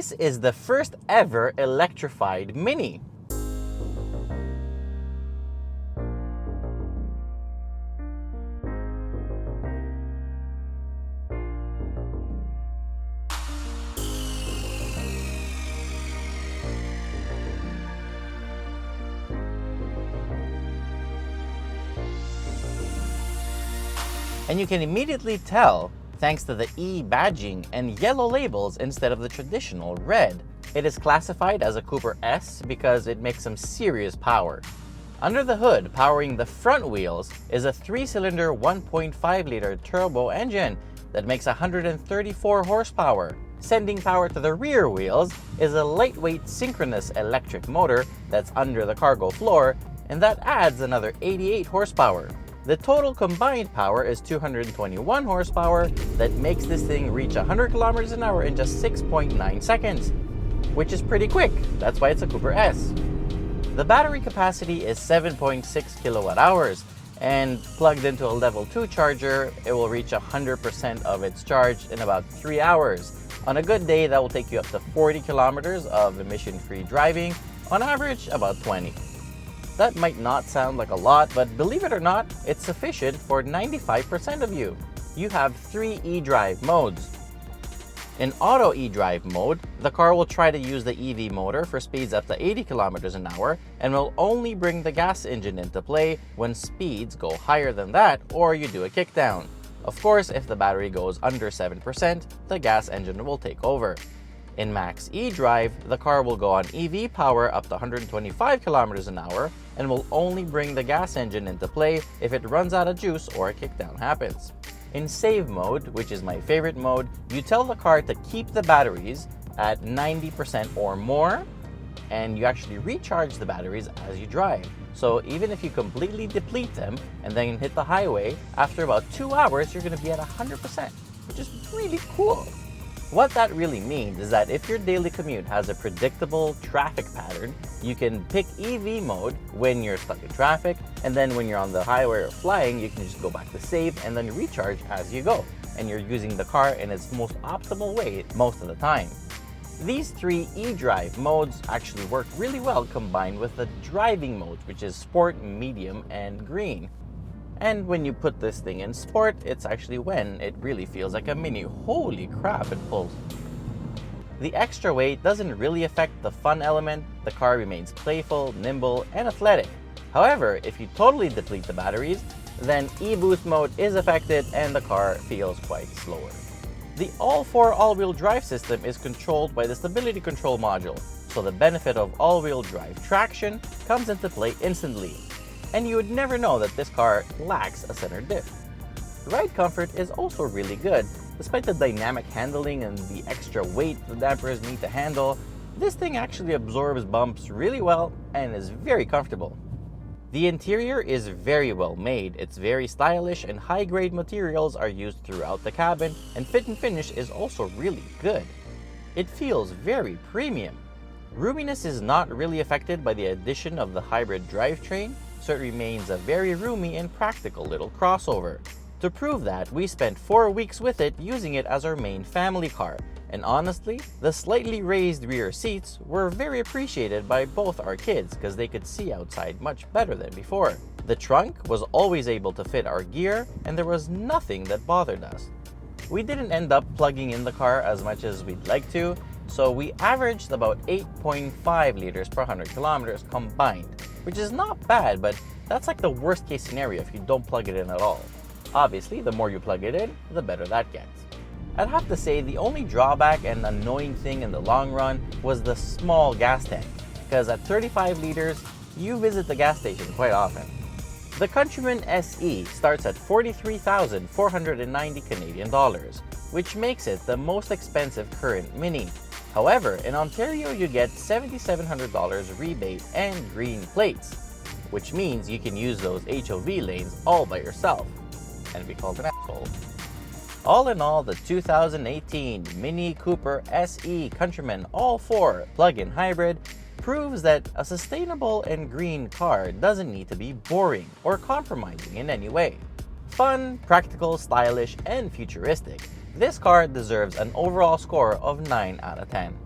This is the first ever electrified Mini. And you can immediately tell thanks to the E badging and yellow labels instead of the traditional red. It is classified as a Cooper S because it makes some serious power. Under the hood, powering the front wheels, is a 3-cylinder 1.5-liter turbo engine that makes 134 horsepower. Sending power to the rear wheels is a lightweight synchronous electric motor that's under the cargo floor, and that adds another 88 horsepower. The total combined power is 221 horsepower that makes this thing reach 100 kilometers an hour in just 6.9 seconds, which is pretty quick. That's why it's a Cooper S. The battery capacity is 7.6 kilowatt hours, and plugged into a level 2 charger, it will reach 100% of its charge in about 3 hours. On a good day, that will take you up to 40 kilometers of emission-free driving, on average about 20. That might not sound like a lot, but believe it or not, it's sufficient for 95% of you. You have 3 eDrive modes. In Auto eDrive mode, the car will try to use the EV motor for speeds up to 80 kilometers an hour and will only bring the gas engine into play when speeds go higher than that or you do a kickdown. Of course, if the battery goes under 7%, the gas engine will take over. In Max eDrive, the car will go on EV power up to 125 kilometers an hour and will only bring the gas engine into play if it runs out of juice or a kickdown happens. In Save mode, which is my favorite mode, you tell the car to keep the batteries at 90% or more, and you actually recharge the batteries as you drive. So even if you completely deplete them and then hit the highway, after about 2 hours, you're going to be at 100%, which is really cool. What that really means is that if your daily commute has a predictable traffic pattern, you can pick EV mode when you're stuck in traffic, and then when you're on the highway or flying, you can just go back to save and then recharge as you go. And you're using the car in its most optimal way most of the time. These 3 eDrive modes actually work really well combined with the driving modes, which is Sport, Medium, and Green. And when you put this thing in Sport, it's actually when it really feels like a Mini. Holy crap, it pulls. The extra weight doesn't really affect the fun element. The car remains playful, nimble, and athletic. However, if you totally deplete the batteries, then e-boost mode is affected and the car feels quite slower. The All4 all-wheel drive system is controlled by the stability control module, so the benefit of all-wheel drive traction comes into play instantly. And you would never know that this car lacks a center diff. Ride comfort is also really good. Despite the dynamic handling and the extra weight the dampers need to handle, this thing actually absorbs bumps really well and is very comfortable. The interior is very well made. It's very stylish and high-grade materials are used throughout the cabin, and fit and finish is also really good. It feels very premium. Roominess is not really affected by the addition of the hybrid drivetrain, so it remains a very roomy and practical little crossover. To prove that, we spent 4 weeks with it using it as our main family car, and honestly, the slightly raised rear seats were very appreciated by both our kids because they could see outside much better than before. The trunk was always able to fit our gear, and there was nothing that bothered us. We didn't end up plugging in the car as much as we'd like to, so we averaged about 8.5 liters per 100 kilometers combined, which is not bad, but that's like the worst case scenario if you don't plug it in at all. Obviously, the more you plug it in, the better that gets. I'd have to say the only drawback and annoying thing in the long run was the small gas tank, because at 35 liters, you visit the gas station quite often. The Countryman SE starts at 43,490 Canadian dollars, which makes it the most expensive current Mini. However, in Ontario, you get $7,700 rebate and green plates, which means you can use those HOV lanes all by yourself and be called an asshole. All in all, the 2018 Mini Cooper SE Countryman All4 plug-in hybrid proves that a sustainable and green car doesn't need to be boring or compromising in any way. Fun, practical, stylish, and futuristic, this car deserves an overall score of 9 out of 10.